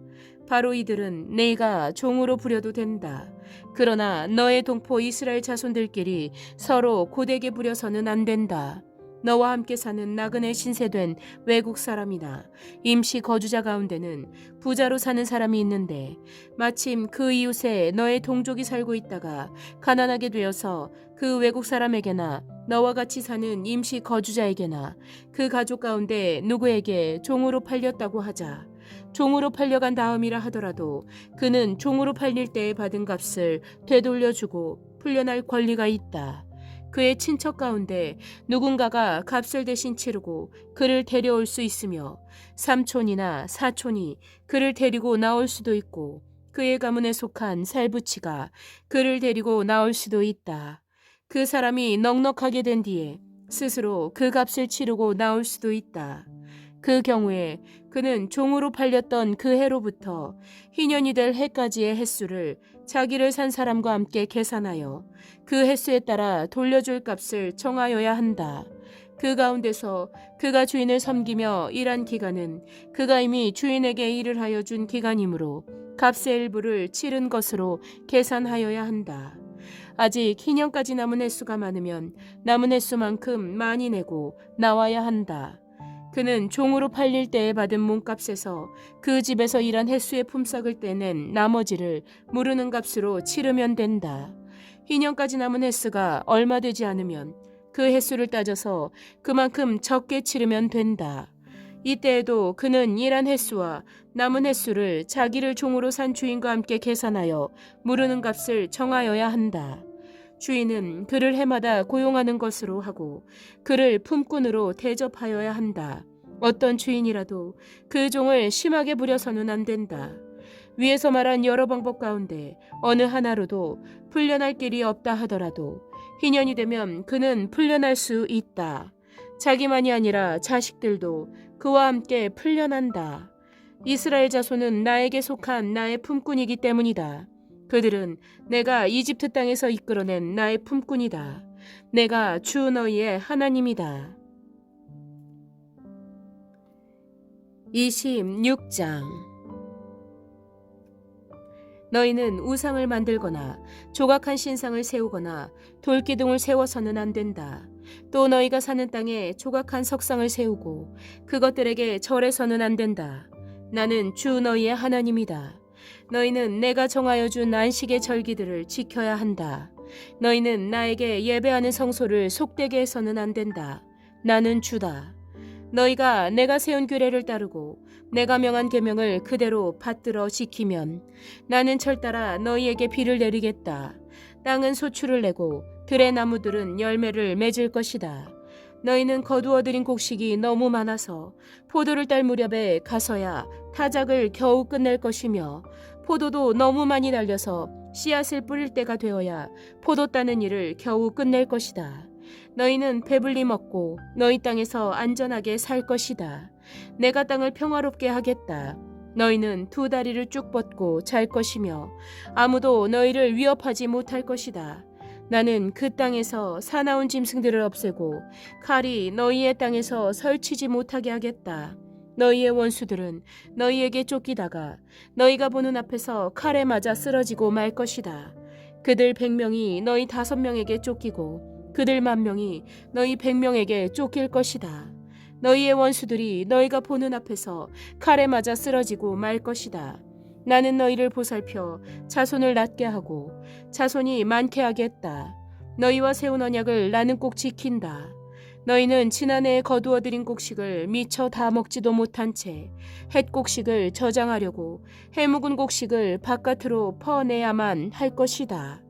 바로 이들은 내가 종으로 부려도 된다. 그러나 너의 동포 이스라엘 자손들끼리 서로 고되게 부려서는 안 된다. 너와 함께 사는 나그네 신세된 외국 사람이나 임시 거주자 가운데는 부자로 사는 사람이 있는데 마침 그 이웃에 너의 동족이 살고 있다가 가난하게 되어서 그 외국 사람에게나 너와 같이 사는 임시 거주자에게나 그 가족 가운데 누구에게 종으로 팔렸다고 하자. 종으로 팔려간 다음이라 하더라도 그는 종으로 팔릴 때에 받은 값을 되돌려주고 풀려날 권리가 있다. 그의 친척 가운데 누군가가 값을 대신 치르고 그를 데려올 수 있으며 삼촌이나 사촌이 그를 데리고 나올 수도 있고 그의 가문에 속한 살부치가 그를 데리고 나올 수도 있다. 그 사람이 넉넉하게 된 뒤에 스스로 그 값을 치르고 나올 수도 있다. 그 경우에 그는 종으로 팔렸던 그 해로부터 희년이 될 해까지의 횟수를 자기를 산 사람과 함께 계산하여 그 횟수에 따라 돌려줄 값을 정하여야 한다. 그 가운데서 그가 주인을 섬기며 일한 기간은 그가 이미 주인에게 일을 하여 준 기간이므로 값의 일부를 치른 것으로 계산하여야 한다. 아직 희년까지 남은 횟수가 많으면 남은 횟수만큼 많이 내고 나와야 한다. 그는 종으로 팔릴 때에 받은 몸값에서 그 집에서 일한 횟수의 품삯을 떼낸 나머지를 무르는 값으로 치르면 된다. 희년까지 남은 횟수가 얼마 되지 않으면 그 횟수를 따져서 그만큼 적게 치르면 된다. 이때에도 그는 일한 횟수와 남은 횟수를 자기를 종으로 산 주인과 함께 계산하여 무르는 값을 정하여야 한다. 주인은 그를 해마다 고용하는 것으로 하고 그를 품꾼으로 대접하여야 한다. 어떤 주인이라도 그 종을 심하게 부려서는 안 된다. 위에서 말한 여러 방법 가운데 어느 하나로도 풀려날 길이 없다 하더라도 희년이 되면 그는 풀려날 수 있다. 자기만이 아니라 자식들도 그와 함께 풀려난다. 이스라엘 자손은 나에게 속한 나의 품꾼이기 때문이다. 그들은 내가 이집트 땅에서 이끌어낸 나의 품꾼이다. 내가 주 너희의 하나님이다. 26장. 너희는 우상을 만들거나 조각한 신상을 세우거나 돌기둥을 세워서는 안 된다. 또 너희가 사는 땅에 조각한 석상을 세우고 그것들에게 절해서는 안 된다. 나는 주 너희의 하나님이다. 너희는 내가 정하여 준 안식의 절기들을 지켜야 한다. 너희는 나에게 예배하는 성소를 속되게 해서는 안 된다. 나는 주다. 너희가 내가 세운 규례를 따르고 내가 명한 계명을 그대로 받들어 지키면 나는 철따라 너희에게 비를 내리겠다. 땅은 소출을 내고 들의 나무들은 열매를 맺을 것이다. 너희는 거두어들인 곡식이 너무 많아서 포도를 딸 무렵에 가서야 타작을 겨우 끝낼 것이며 포도도 너무 많이 달려서 씨앗을 뿌릴 때가 되어야 포도 따는 일을 겨우 끝낼 것이다. 너희는 배불리 먹고 너희 땅에서 안전하게 살 것이다. 내가 땅을 평화롭게 하겠다. 너희는 두 다리를 쭉 뻗고 잘 것이며 아무도 너희를 위협하지 못할 것이다. 나는 그 땅에서 사나운 짐승들을 없애고 칼이 너희의 땅에서 설치지 못하게 하겠다. 너희의 원수들은 너희에게 쫓기다가 너희가 보는 앞에서 칼에 맞아 쓰러지고 말 것이다. 그들 100명이 너희 5명에게 쫓기고 그들 10,000명이 너희 100명에게 쫓길 것이다. 너희의 원수들이 너희가 보는 앞에서 칼에 맞아 쓰러지고 말 것이다. 나는 너희를 보살펴 자손을 낳게 하고 자손이 많게 하겠다. 너희와 세운 언약을 나는 꼭 지킨다. 너희는 지난해에 거두어들인 곡식을 미처 다 먹지도 못한 채 햇곡식을 저장하려고 해묵은 곡식을 바깥으로 퍼내야만 할 것이다.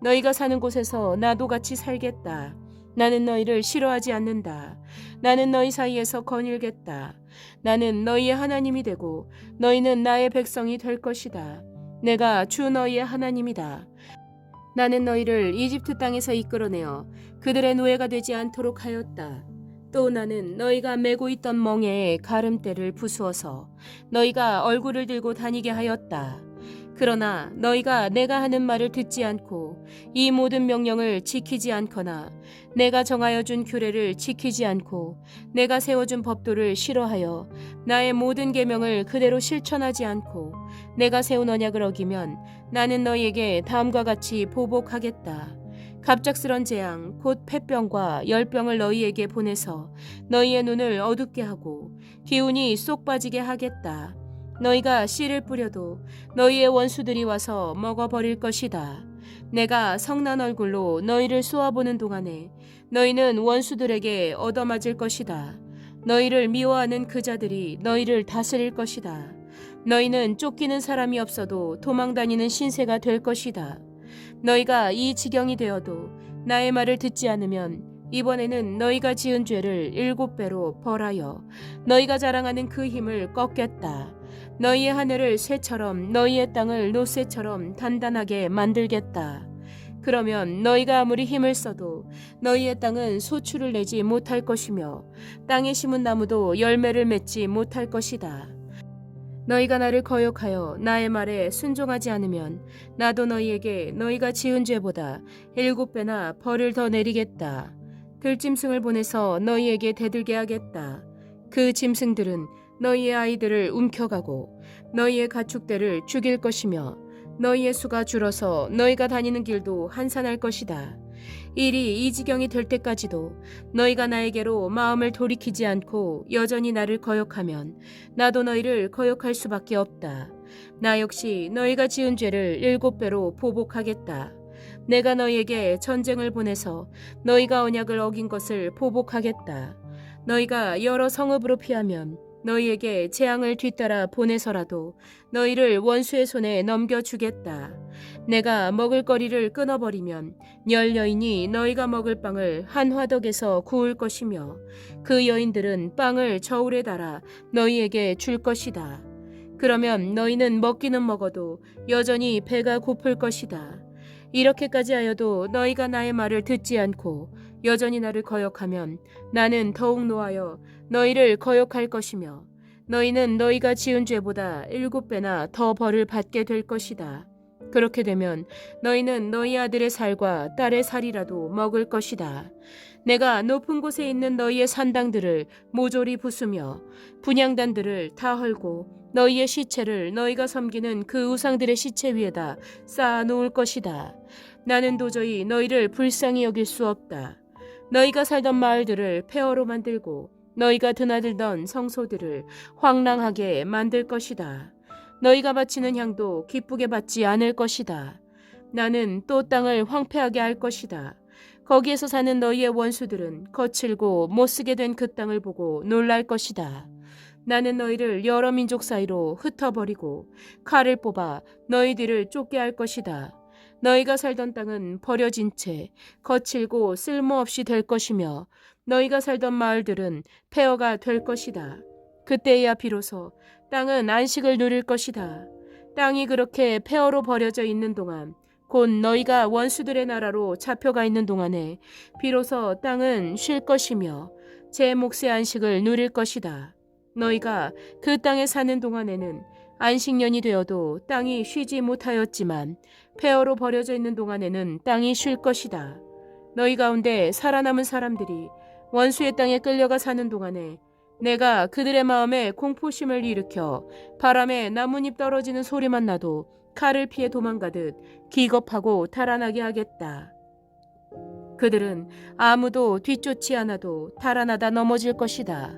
너희가 사는 곳에서 나도 같이 살겠다. 나는 너희를 싫어하지 않는다. 나는 너희 사이에서 거닐겠다. 나는 너희의 하나님이 되고 너희는 나의 백성이 될 것이다. 내가 주 너희의 하나님이다. 나는 너희를 이집트 땅에서 이끌어내어 그들의 노예가 되지 않도록 하였다. 또 나는 너희가 메고 있던 멍에에 가름대를 부수어서 너희가 얼굴을 들고 다니게 하였다. 그러나 너희가 내가 하는 말을 듣지 않고 이 모든 명령을 지키지 않거나 내가 정하여 준 규례를 지키지 않고 내가 세워준 법도를 싫어하여 나의 모든 계명을 그대로 실천하지 않고 내가 세운 언약을 어기면 나는 너희에게 다음과 같이 보복하겠다. 갑작스런 재앙 곧 폐병과 열병을 너희에게 보내서 너희의 눈을 어둡게 하고 기운이 쏙 빠지게 하겠다. 너희가 씨를 뿌려도 너희의 원수들이 와서 먹어버릴 것이다. 내가 성난 얼굴로 너희를 쏘아보는 동안에 너희는 원수들에게 얻어맞을 것이다. 너희를 미워하는 그 자들이 너희를 다스릴 것이다. 너희는 쫓기는 사람이 없어도 도망다니는 신세가 될 것이다. 너희가 이 지경이 되어도 나의 말을 듣지 않으면 이번에는 너희가 지은 죄를 7배로 벌하여 너희가 자랑하는 그 힘을 꺾겠다. 너희의 하늘을 쇠처럼 너희의 땅을 노쇠처럼 단단하게 만들겠다. 그러면 너희가 아무리 힘을 써도 너희의 땅은 소출을 내지 못할 것이며 땅에 심은 나무도 열매를 맺지 못할 것이다. 너희가 나를 거역하여 나의 말에 순종하지 않으면 나도 너희에게 너희가 지은 죄보다 7배나 벌을 더 내리겠다. 들짐승을 보내서 너희에게 대들게 하겠다. 그 짐승들은 너희의 아이들을 움켜가고 너희의 가축들을 죽일 것이며 너희의 수가 줄어서 너희가 다니는 길도 한산할 것이다. 일이 이 지경이 될 때까지도 너희가 나에게로 마음을 돌이키지 않고 여전히 나를 거역하면 나도 너희를 거역할 수밖에 없다. 나 역시 너희가 지은 죄를 7배로 보복하겠다. 내가 너희에게 전쟁을 보내서 너희가 언약을 어긴 것을 보복하겠다. 너희가 여러 성읍으로 피하면 너희에게 재앙을 뒤따라 보내서라도 너희를 원수의 손에 넘겨주겠다. 내가 먹을 거리를 끊어버리면 열 여인이 너희가 먹을 빵을 한 화덕에서 구울 것이며 그 여인들은 빵을 저울에 달아 너희에게 줄 것이다. 그러면 너희는 먹기는 먹어도 여전히 배가 고플 것이다. 이렇게까지 하여도 너희가 나의 말을 듣지 않고 여전히 나를 거역하면 나는 더욱 노하여 너희를 거역할 것이며 너희는 너희가 지은 죄보다 7배나 더 벌을 받게 될 것이다. 그렇게 되면 너희는 너희 아들의 살과 딸의 살이라도 먹을 것이다. 내가 높은 곳에 있는 너희의 산당들을 모조리 부수며 분향단들을 다 헐고 너희의 시체를 너희가 섬기는 그 우상들의 시체 위에다 쌓아 놓을 것이다. 나는 도저히 너희를 불쌍히 여길 수 없다. 너희가 살던 마을들을 폐허로 만들고 너희가 드나들던 성소들을 황량하게 만들 것이다. 너희가 바치는 향도 기쁘게 받지 않을 것이다. 나는 또 땅을 황폐하게 할 것이다. 거기에서 사는 너희의 원수들은 거칠고 못쓰게 된 그 땅을 보고 놀랄 것이다. 나는 너희를 여러 민족 사이로 흩어버리고 칼을 뽑아 너희들을 쫓게 할 것이다. 너희가 살던 땅은 버려진 채 거칠고 쓸모없이 될 것이며 너희가 살던 마을들은 폐허가 될 것이다. 그때야 비로소 땅은 안식을 누릴 것이다. 땅이 그렇게 폐허로 버려져 있는 동안 곧 너희가 원수들의 나라로 잡혀가 있는 동안에 비로소 땅은 쉴 것이며 제 몫의 안식을 누릴 것이다. 너희가 그 땅에 사는 동안에는 안식년이 되어도 땅이 쉬지 못하였지만 폐허로 버려져 있는 동안에는 땅이 쉴 것이다. 너희 가운데 살아남은 사람들이 원수의 땅에 끌려가 사는 동안에 내가 그들의 마음에 공포심을 일으켜 바람에 나뭇잎 떨어지는 소리만 나도 칼을 피해 도망가듯 기겁하고 달아나게 하겠다. 그들은 아무도 뒤쫓지 않아도 달아나다 넘어질 것이다.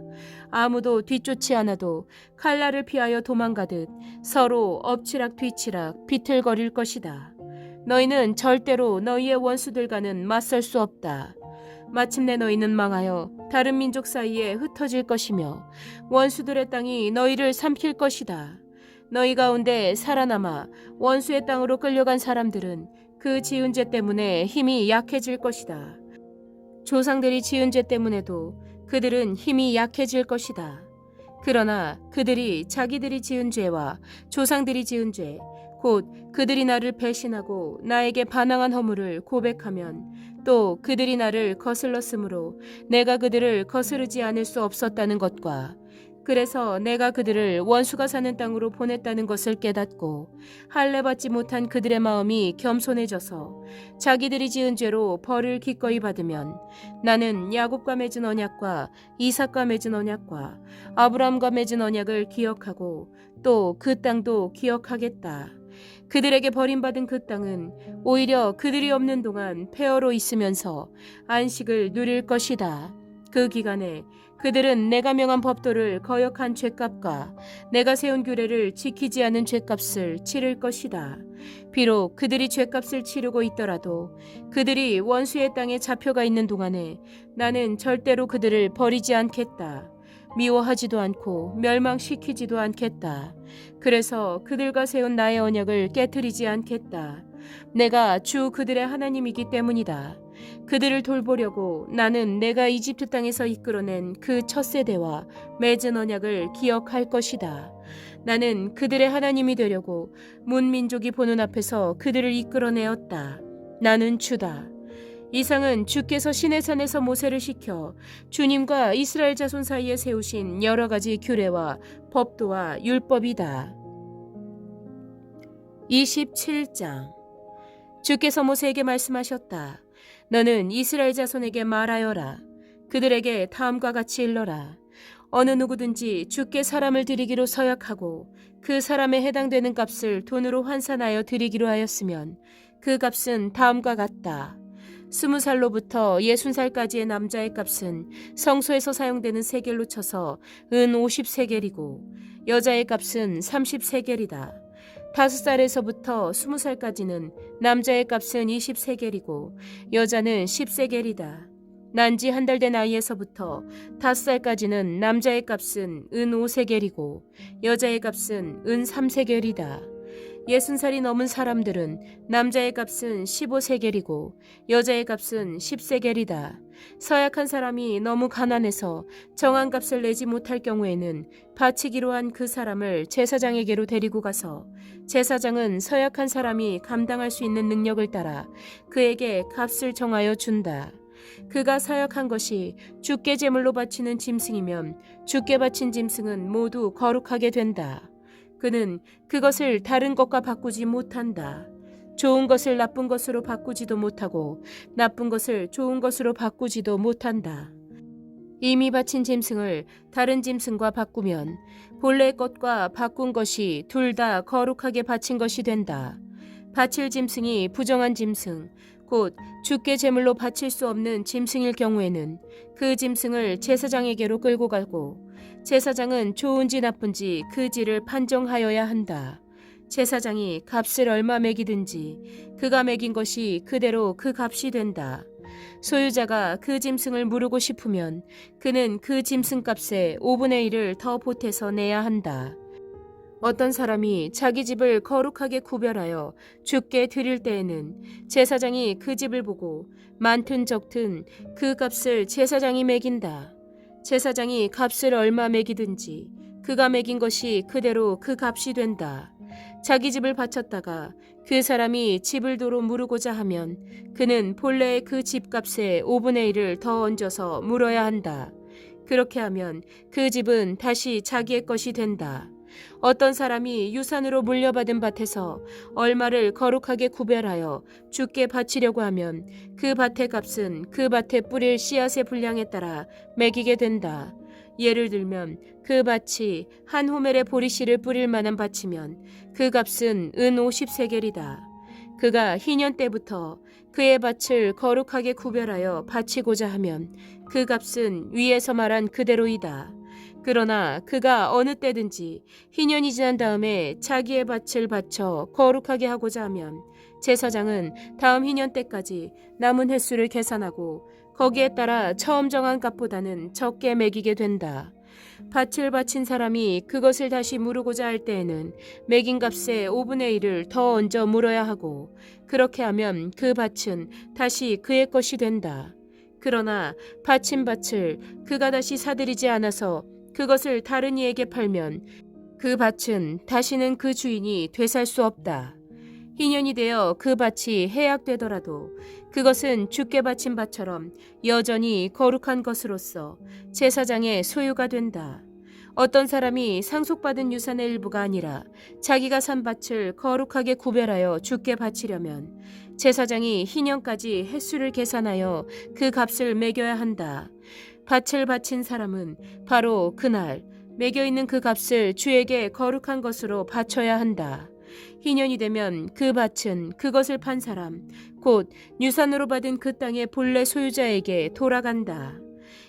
아무도 뒤쫓지 않아도 칼날을 피하여 도망가듯 서로 엎치락 뒤치락 비틀거릴 것이다. 너희는 절대로 너희의 원수들과는 맞설 수 없다. 마침내 너희는 망하여 다른 민족 사이에 흩어질 것이며 원수들의 땅이 너희를 삼킬 것이다. 너희 가운데 살아남아 원수의 땅으로 끌려간 사람들은 그 지은 죄 때문에 힘이 약해질 것이다. 조상들이 지은 죄 때문에도 그들은 힘이 약해질 것이다. 그러나 그들이 자기들이 지은 죄와 조상들이 지은 죄, 곧 그들이 나를 배신하고 나에게 반항한 허물을 고백하면 또 그들이 나를 거슬렀으므로 내가 그들을 거스르지 않을 수 없었다는 것과 그래서 내가 그들을 원수가 사는 땅으로 보냈다는 것을 깨닫고 할례받지 못한 그들의 마음이 겸손해져서 자기들이 지은 죄로 벌을 기꺼이 받으면 나는 야곱과 맺은 언약과 이삭과 맺은 언약과 아브라함과 맺은 언약을 기억하고 또 그 땅도 기억하겠다. 그들에게 버림받은 그 땅은 오히려 그들이 없는 동안 폐허로 있으면서 안식을 누릴 것이다. 그 기간에 그들은 내가 명한 법도를 거역한 죄값과 내가 세운 규례를 지키지 않은 죄값을 치를 것이다. 비록 그들이 죄값을 치르고 있더라도 그들이 원수의 땅에 잡혀가 있는 동안에 나는 절대로 그들을 버리지 않겠다. 미워하지도 않고 멸망시키지도 않겠다. 그래서 그들과 세운 나의 언약을 깨트리지 않겠다. 내가 주 그들의 하나님이기 때문이다. 그들을 돌보려고 나는 내가 이집트 땅에서 이끌어낸 그 첫 세대와 맺은 언약을 기억할 것이다. 나는 그들의 하나님이 되려고 문민족이 보는 앞에서 그들을 이끌어내었다. 나는 주다. 이상은 주께서 시내산에서 모세를 시켜 주님과 이스라엘 자손 사이에 세우신 여러 가지 규례와 법도와 율법이다. 27장. 주께서 모세에게 말씀하셨다. 너는 이스라엘 자손에게 말하여라. 그들에게 다음과 같이 일러라. 어느 누구든지 주께 사람을 드리기로 서약하고 그 사람에 해당되는 값을 돈으로 환산하여 드리기로 하였으면 그 값은 다음과 같다. 20살로부터 60살까지의 남자의 값은 성소에서 사용되는 세겔로 쳐서 은 50세겔이고 여자의 값은 30세겔이다. 5살에서부터 20살까지는 남자의 값은 20세겔이고 여자는 10세겔이다. 난지 한 달 된 아이에서부터 5살까지는 남자의 값은 은 5세겔이고 여자의 값은 은 3세겔이다. 60살이 넘은 사람들은 남자의 값은 15세겔이고 여자의 값은 10세겔이다. 서약한 사람이 너무 가난해서 정한 값을 내지 못할 경우에는 바치기로 한 그 사람을 제사장에게로 데리고 가서 제사장은 서약한 사람이 감당할 수 있는 능력을 따라 그에게 값을 정하여 준다. 그가 서약한 것이 주께 제물로 바치는 짐승이면 주께 바친 짐승은 모두 거룩하게 된다. 그는 그것을 다른 것과 바꾸지 못한다. 좋은 것을 나쁜 것으로 바꾸지도 못하고 나쁜 것을 좋은 것으로 바꾸지도 못한다. 이미 바친 짐승을 다른 짐승과 바꾸면 본래 것과 바꾼 것이 둘 다 거룩하게 바친 것이 된다. 바칠 짐승이 부정한 짐승, 곧 주께 제물로 바칠 수 없는 짐승일 경우에는 그 짐승을 제사장에게로 끌고 가고 제사장은 좋은지 나쁜지 그 질을 판정하여야 한다. 제사장이 값을 얼마 매기든지 그가 매긴 것이 그대로 그 값이 된다. 소유자가 그 짐승을 무르고 싶으면 그는 그 짐승 값의 5분의 1을 더 보태서 내야 한다. 어떤 사람이 자기 집을 거룩하게 구별하여 주께 드릴 때에는 제사장이 그 집을 보고 많든 적든 그 값을 제사장이 매긴다. 제사장이 값을 얼마 매기든지 그가 매긴 것이 그대로 그 값이 된다. 자기 집을 바쳤다가 그 사람이 집을 도로 무르고자 하면 그는 본래의 그 집값의 5분의 1을 더 얹어서 물어야 한다. 그렇게 하면 그 집은 다시 자기의 것이 된다. 어떤 사람이 유산으로 물려받은 밭에서 얼마를 거룩하게 구별하여 주께 바치려고 하면 그 밭의 값은 그 밭에 뿌릴 씨앗의 분량에 따라 매기게 된다. 예를 들면 그 밭이 한 호멜의 보리씨를 뿌릴 만한 밭이면 그 값은 은 50세겔이다. 그가 희년 때부터 그의 밭을 거룩하게 구별하여 바치고자 하면 그 값은 위에서 말한 그대로이다. 그러나 그가 어느 때든지 희년이 지난 다음에 자기의 밭을 바쳐 거룩하게 하고자 하면 제사장은 다음 희년 때까지 남은 횟수를 계산하고 거기에 따라 처음 정한 값보다는 적게 매기게 된다. 밭을 바친 사람이 그것을 다시 물으고자 할 때에는 매긴 값의 5분의 1을 더 얹어 물어야 하고 그렇게 하면 그 밭은 다시 그의 것이 된다. 그러나 바친 밭을 그가 다시 사들이지 않아서 그것을 다른 이에게 팔면 그 밭은 다시는 그 주인이 되살 수 없다. 희년이 되어 그 밭이 해약되더라도 그것은 주께 바친 밭처럼 여전히 거룩한 것으로서 제사장의 소유가 된다. 어떤 사람이 상속받은 유산의 일부가 아니라 자기가 산 밭을 거룩하게 구별하여 주께 바치려면 제사장이 희년까지 횟수를 계산하여 그 값을 매겨야 한다. 밭을 바친 사람은 바로 그날 매겨 있는 그 값을 주에게 거룩한 것으로 바쳐야 한다. 희년이 되면 그 밭은 그것을 판 사람, 곧 유산으로 받은 그 땅의 본래 소유자에게 돌아간다.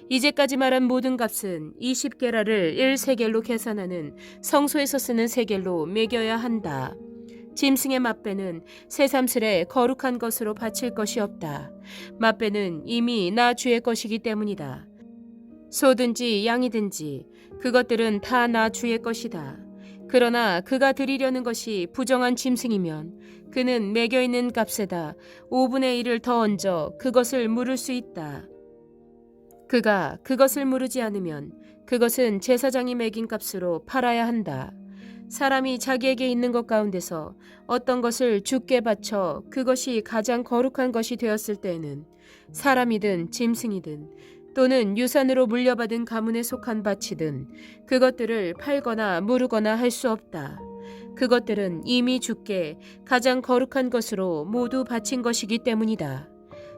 이제까지 말한 모든 값은 20게라를 1세겔로 계산하는 성소에서 쓰는 세겔로 매겨야 한다. 짐승의 맛배는 새삼스레 거룩한 것으로 바칠 것이 없다. 맛배는 이미 나 주의 것이기 때문이다. 소든지 양이든지 그것들은 다 나 주의 것이다. 그러나 그가 드리려는 것이 부정한 짐승이면 그는 매겨있는 값에다 5분의 1을 더 얹어 그것을 물을 수 있다. 그가 그것을 물으지 않으면 그것은 제사장이 매긴 값으로 팔아야 한다. 사람이 자기에게 있는 것 가운데서 어떤 것을 주께 바쳐 그것이 가장 거룩한 것이 되었을 때에는 사람이든 짐승이든 또는 유산으로 물려받은 가문에 속한 밭이든 그것들을 팔거나 무르거나 할 수 없다. 그것들은 이미 주께 가장 거룩한 것으로 모두 바친 것이기 때문이다.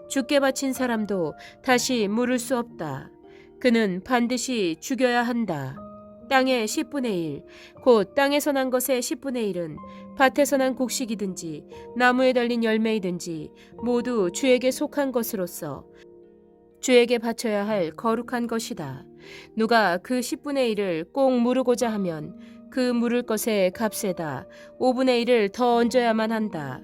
주께 바친 사람도 다시 물을 수 없다. 그는 반드시 죽여야 한다. 땅의 10분의 1, 곧 땅에서 난 것의 10분의 1은 밭에서 난 곡식이든지 나무에 달린 열매이든지 모두 주에게 속한 것으로서 주에게 바쳐야 할 거룩한 것이다. 누가 그 10분의 1을 꼭 무르고자 하면 그 물을 것의 값에다 5분의 1을 더 얹어야만 한다.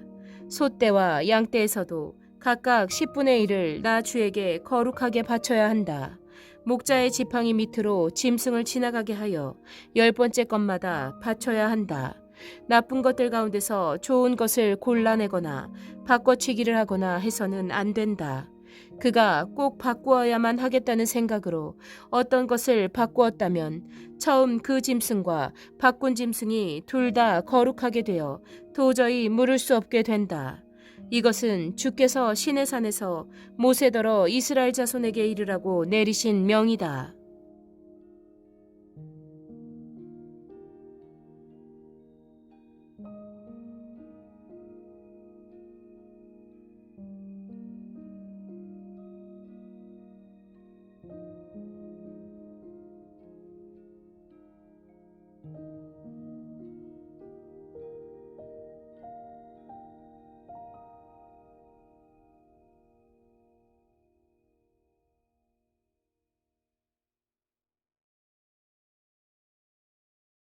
소떼와 양떼에서도 각각 10분의 1을 나 주에게 거룩하게 바쳐야 한다. 목자의 지팡이 밑으로 짐승을 지나가게 하여 10번째 것마다 바쳐야 한다. 나쁜 것들 가운데서 좋은 것을 골라내거나 바꿔치기를 하거나 해서는 안 된다. 그가 꼭 바꾸어야만 하겠다는 생각으로 어떤 것을 바꾸었다면 처음 그 짐승과 바꾼 짐승이 둘 다 거룩하게 되어 도저히 물을 수 없게 된다. 이것은 주께서 시내산에서 모세더러 이스라엘 자손에게 이르라고 내리신 명이다.